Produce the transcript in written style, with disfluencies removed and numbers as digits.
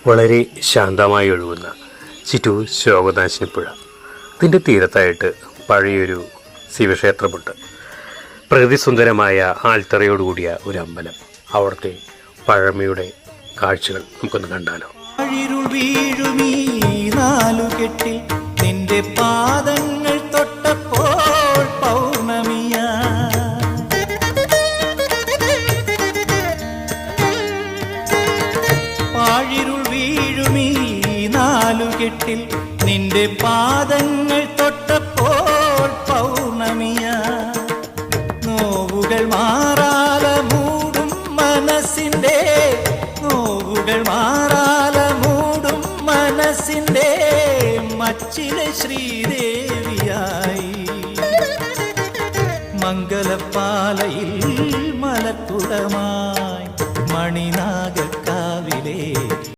വളരെ ശാന്തമായി ഒഴുകുന്ന ചിറ്റൂർ ശോകനാശിനിപ്പുഴ. ഇതിൻ്റെ തീരത്തായിട്ട് പഴയൊരു ശിവക്ഷേത്രമുണ്ട്. പ്രകൃതിസുന്ദരമായ ആൽത്തറയോടുകൂടിയ ഒരു അമ്പലം. അവിടുത്തെ പഴമയുടെ കാഴ്ചകൾ നമുക്കൊന്ന് കണ്ടാലോ. വീഴുമീ നാലുകെട്ടിൽ നിന്റെ പാദങ്ങൾ തൊട്ടപ്പോൾ പൗർണമിയ പാഴിരുൾ വീഴുമീ നാലുകെട്ടിൽ നിന്റെ പാദങ്ങൾ തൊട്ടപ്പോൾ പൗർണമിയ നോവുകൾ മാറാല മൂടും മനസ്സിൻ്റെ നോവുകൾ മാറാല മൂടും മനസ്സിൻ്റെ മച്ചിലെ ശ്രീദേവിയായി മംഗലപ്പാലയിൽ മലക്കുടമായി മണിനാ